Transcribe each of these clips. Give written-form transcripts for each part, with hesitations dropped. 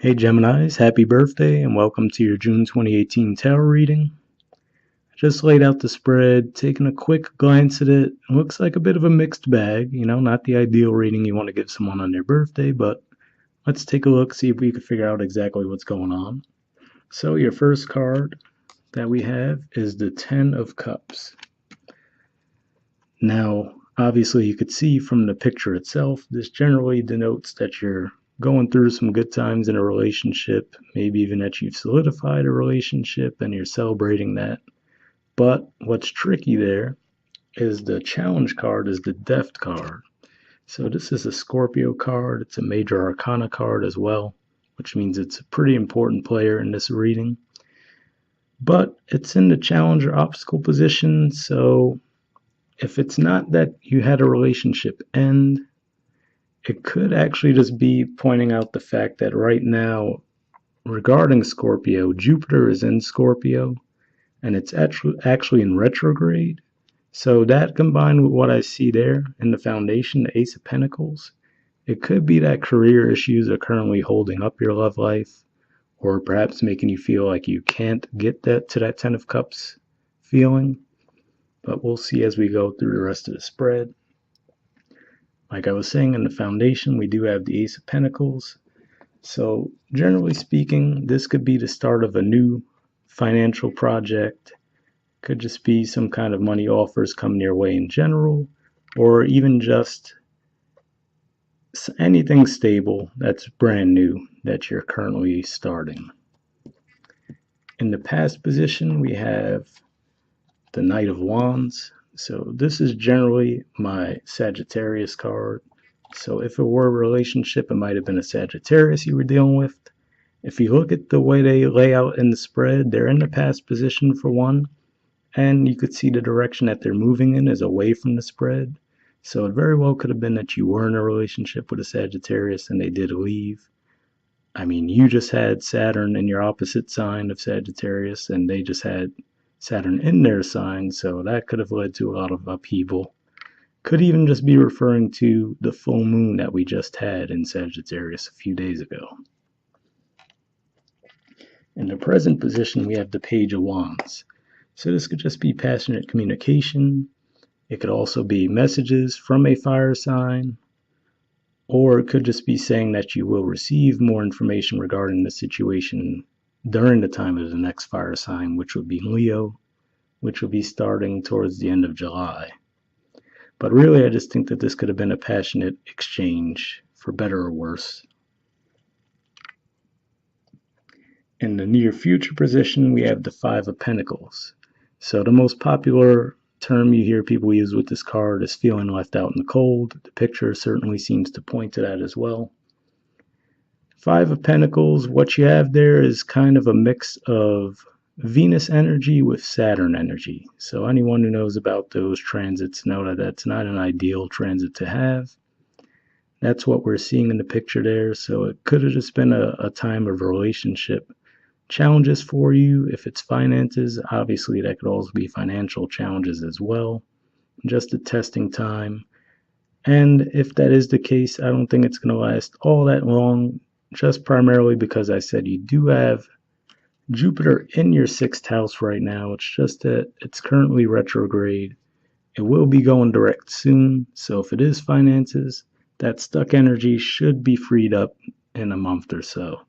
Hey Geminis, happy birthday and welcome to your June 2018 tarot reading. I just laid out the spread, taking a quick glance at it. It looks like a bit of a mixed bag, not the ideal reading you want to give someone on their birthday, but let's take a look, see if we can figure out exactly what's going on. So your first card that we have is the Ten of Cups. Now, obviously you could see from the picture itself, this generally denotes that you're going through some good times in a relationship, maybe even that you've solidified a relationship and you're celebrating that. But what's tricky there is the challenge card is the Death card. So this is a Scorpio card. It's a major arcana card as well, which means it's a pretty important player in this reading. But it's in the challenge or obstacle position, so if it's not that you had a relationship end, it could actually just be pointing out the fact that right now, regarding Scorpio, Jupiter is in Scorpio, and it's actually in retrograde. So that combined with what I see there in the foundation, the Ace of Pentacles, it could be that career issues are currently holding up your love life, or perhaps making you feel like you can't get to that Ten of Cups feeling. But we'll see as we go through the rest of the spread. Like I was saying, in the foundation, we do have the Ace of Pentacles. So generally speaking, this could be the start of a new financial project. Could just be some kind of money offers coming your way in general, or even just anything stable that's brand new that you're currently starting. In the past position, we have the Knight of Wands. So this is generally my Sagittarius card. So if it were a relationship, it might have been a Sagittarius you were dealing with. If you look at the way they lay out in the spread, they're in the past position for one, and you could see the direction that they're moving in is away from the spread. So it very well could have been that you were in a relationship with a Sagittarius and they did leave. I mean, you just had Saturn in your opposite sign of Sagittarius, and they just had Saturn in their sign, so that could have led to a lot of upheaval. Could even just be referring to the full moon that we just had in Sagittarius a few days ago. In the present position, we have the Page of Wands. So this could just be passionate communication. It could also be messages from a fire sign, or it could just be saying that you will receive more information regarding the situation during the time of the next fire sign, which would be Leo, which will be starting towards the end of July. But really, I just think that this could have been a passionate exchange, for better or worse. In the near future position, we have the Five of Pentacles. So the most popular term you hear people use with this card is feeling left out in the cold. The picture certainly seems to point to that as well. Five of Pentacles, what you have there is kind of a mix of Venus energy with Saturn energy. So anyone who knows about those transits know that that's not an ideal transit to have. That's what we're seeing in the picture there. So it could have just been a time of relationship challenges for you. If it's finances, obviously that could also be financial challenges as well. Just a testing time. And if that is the case, I don't think it's going to last all that long, just primarily because I said you do have Jupiter in your 6th house right now. It's just that it's currently retrograde. It will be going direct soon. So if it is finances, that stuck energy should be freed up in a month or so.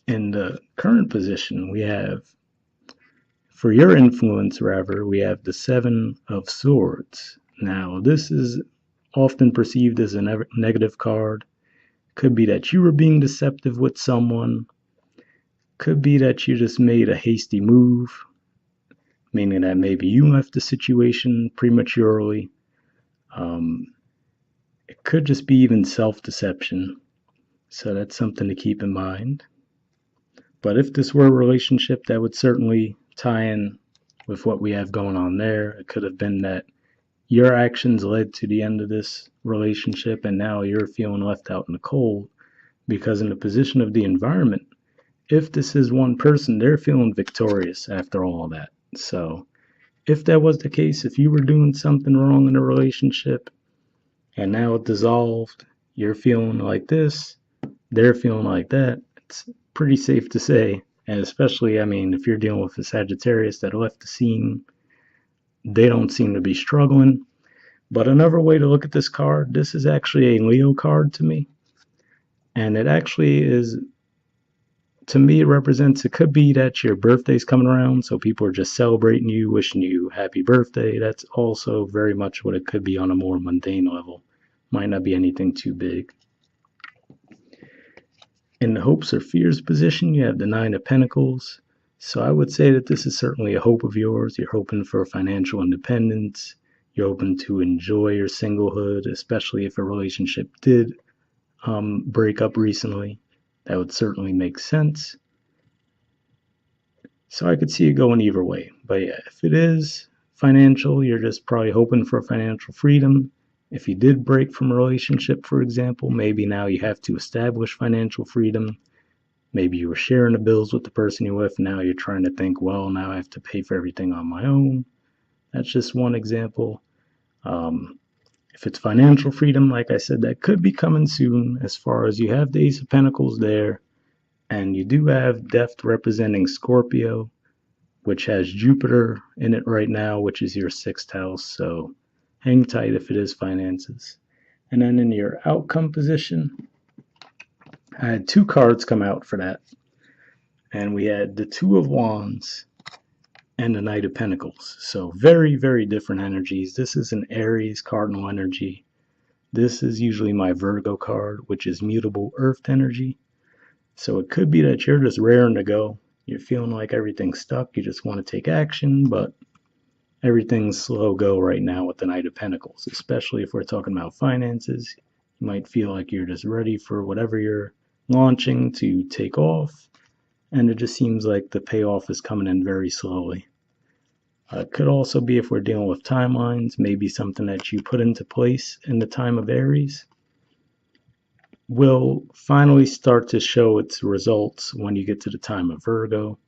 In the current position, we have, for your influence rather, we have the Seven of Swords. Now, this is often perceived as a negative card. Could be that you were being deceptive with someone. Could be that you just made a hasty move, meaning that maybe you left the situation prematurely. It could just be even self-deception. So that's something to keep in mind. But if this were a relationship, that would certainly tie in with what we have going on there. It could have been that your actions led to the end of this relationship, and now you're feeling left out in the cold, because in the position of the environment, if this is one person, they're feeling victorious after all that. So if that was the case, if you were doing something wrong in a relationship and now it dissolved, you're feeling like this, they're feeling like that, it's pretty safe to say. And especially, I mean, if you're dealing with a Sagittarius that left the scene, they don't seem to be struggling. But another way to look at this card, this is actually a Leo card to me. And it actually is, to me, it represents, it could be that your birthday's coming around, so people are just celebrating you, wishing you happy birthday. That's also very much what it could be on a more mundane level. Might not be anything too big. In the hopes or fears position, you have the Nine of Pentacles. So I would say that this is certainly a hope of yours. You're hoping for financial independence. You're hoping to enjoy your singlehood, especially if a relationship did break up recently. That would certainly make sense. So I could see it going either way. But yeah, if it is financial, you're just probably hoping for financial freedom. If you did break from a relationship, for example, maybe now you have to establish financial freedom. Maybe you were sharing the bills with the person you're with. Now you're trying to think, well, now I have to pay for everything on my own. That's just one example. If it's financial freedom, like I said, that could be coming soon, as far as you have the Ace of Pentacles there, and you do have Death representing Scorpio, which has Jupiter in it right now, which is your 6th house. So hang tight if it is finances. And then in your outcome position, I had 2 cards come out for that. And we had the Two of Wands and the Knight of Pentacles. So very, very different energies. This is an Aries cardinal energy. This is usually my Virgo card, which is mutable earth energy. So it could be that you're just raring to go. You're feeling like everything's stuck. You just want to take action, but everything's slow go right now with the Knight of Pentacles, especially if we're talking about finances. You might feel like you're just ready for whatever you're launching to take off, and it just seems like the payoff is coming in very slowly. It could also be, if we're dealing with timelines, maybe something that you put into place in the time of Aries will finally start to show its results when you get to the time of Virgo.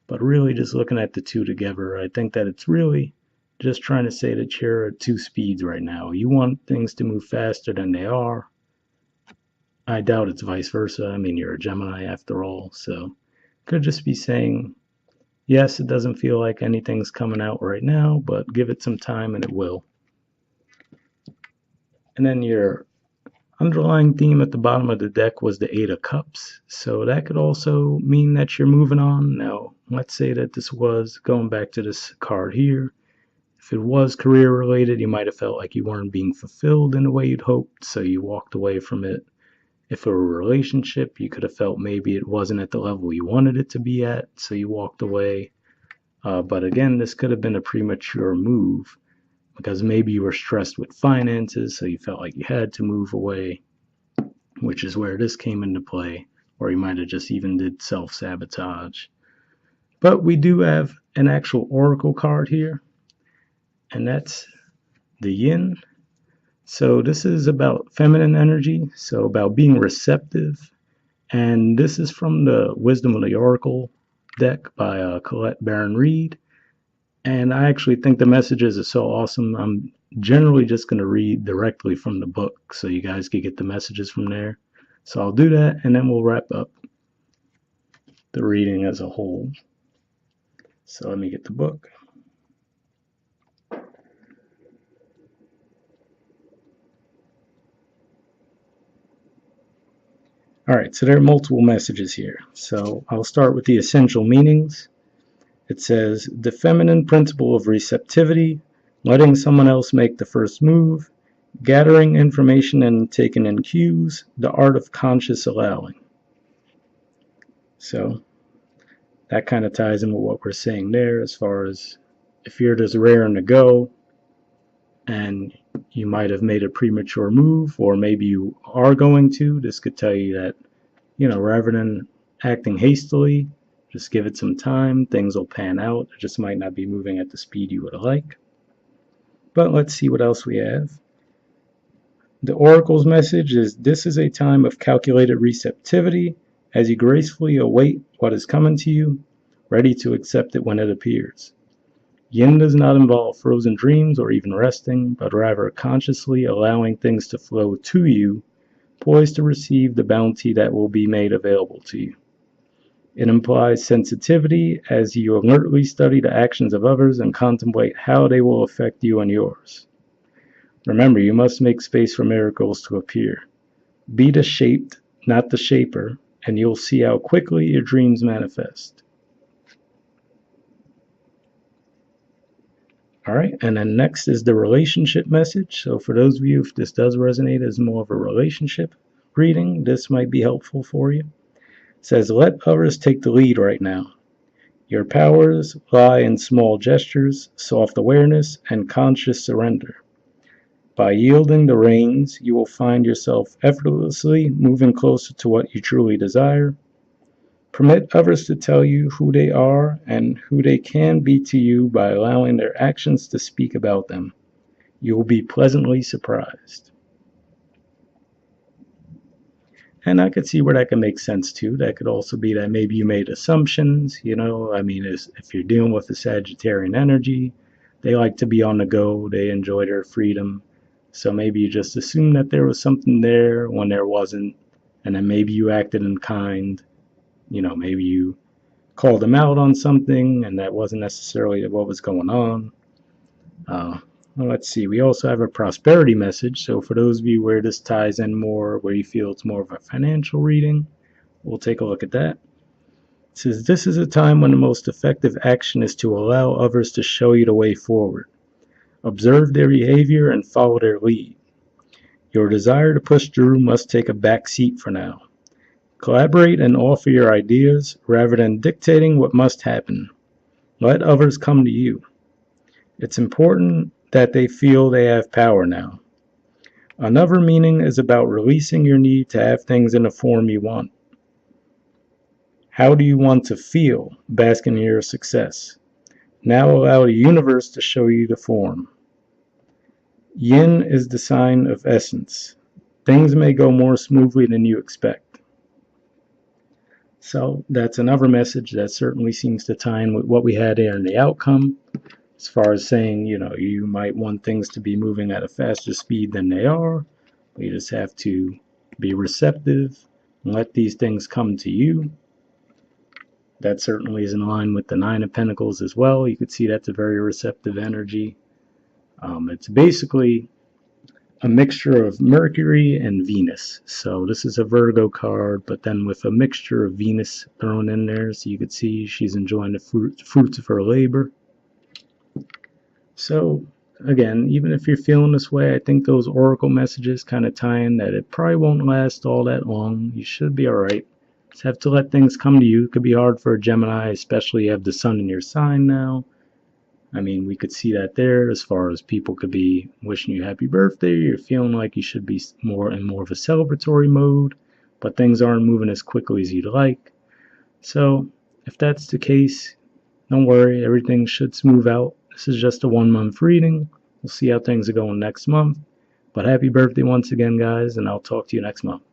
But really, just looking at the two together, I think that it's really just trying to say that you're at 2 speeds right now. You want things to move faster than they are. I doubt it's vice versa. I mean, you're a Gemini after all, so could just be saying, yes, it doesn't feel like anything's coming out right now, but give it some time and it will. And then your underlying theme at the bottom of the deck was the Eight of Cups. So that could also mean that you're moving on. Now, let's say that this was, going back to this card here, if it was career related, you might have felt like you weren't being fulfilled in the way you'd hoped, so you walked away from it. If it were a relationship, you could have felt maybe it wasn't at the level you wanted it to be at, so you walked away. But again, this could have been a premature move, because maybe you were stressed with finances, so you felt like you had to move away, which is where this came into play, or you might have just even did self-sabotage. But we do have an actual oracle card here, and that's the Yin. So this is about feminine energy, so about being receptive, and this is from the Wisdom of the Oracle deck by Colette Baron Reed. And I actually think the messages are so awesome. I'm generally just going to read directly from the book so you guys can get the messages from there. So I'll do that, and then we'll wrap up the reading as a whole. So let me get the book. All right, so there are multiple messages here. So I'll start with the essential meanings. It says, the feminine principle of receptivity, letting someone else make the first move, gathering information and taking in cues, the art of conscious allowing. So that kind of ties in with what we're saying there, as far as if you're just raring to go and you might have made a premature move, or maybe you are going to, this could tell you that, rather than acting hastily, just give it some time, things will pan out. It just might not be moving at the speed you would like. But let's see what else we have. The Oracle's message is, this is a time of calculated receptivity as you gracefully await what is coming to you, ready to accept it when it appears. Yin does not involve frozen dreams or even resting, but rather consciously allowing things to flow to you, poised to receive the bounty that will be made available to you. It implies sensitivity as you alertly study the actions of others and contemplate how they will affect you and yours. Remember, you must make space for miracles to appear. Be the shaped, not the shaper, and you'll see how quickly your dreams manifest. All right, and then next is the relationship message. So for those of you, if this does resonate as more of a relationship reading, this might be helpful for you. It says, let others take the lead right now. Your powers lie in small gestures, soft awareness, and conscious surrender. By yielding the reins, you will find yourself effortlessly moving closer to what you truly desire. Permit others to tell you who they are and who they can be to you by allowing their actions to speak about them. You will be pleasantly surprised. And I could see where that can make sense too. That could also be that maybe you made assumptions, if you're dealing with the Sagittarian energy, they like to be on the go, they enjoy their freedom. So maybe you just assumed that there was something there when there wasn't, and then maybe you acted in kind. Maybe you called them out on something and that wasn't necessarily what was going on. Well, let's see. We also have a prosperity message. So for those of you where this ties in more, where you feel it's more of a financial reading, we'll take a look at that. It says, this is a time when the most effective action is to allow others to show you the way forward. Observe their behavior and follow their lead. Your desire to push through must take a back seat for now. Collaborate and offer your ideas rather than dictating what must happen. Let others come to you. It's important that they feel they have power now. Another meaning is about releasing your need to have things in the form you want. How do you want to feel? Bask in your success. Now allow the universe to show you the form. Yin is the sign of essence. Things may go more smoothly than you expect. So that's another message that certainly seems to tie in with what we had there in the outcome. As far as saying, you might want things to be moving at a faster speed than they are. You just have to be receptive and let these things come to you. That certainly is in line with the Nine of Pentacles as well. You could see that's a very receptive energy. It's basically a mixture of Mercury and Venus. So this is a Virgo card, but then with a mixture of Venus thrown in there, so you could see she's enjoying the fruits of her labor. So again, even if you're feeling this way, I think those oracle messages kind of tie in that it probably won't last all that long. You should be all right. Just have to let things come to you. It could be hard for a Gemini, especially you have the sun in your sign now. We could see that there as far as people could be wishing you happy birthday. You're feeling like you should be more and more of a celebratory mode, but things aren't moving as quickly as you'd like. So if that's the case, don't worry, everything should smooth out. This is just a 1 month reading. We'll see how things are going next month. But happy birthday once again, guys, and I'll talk to you next month.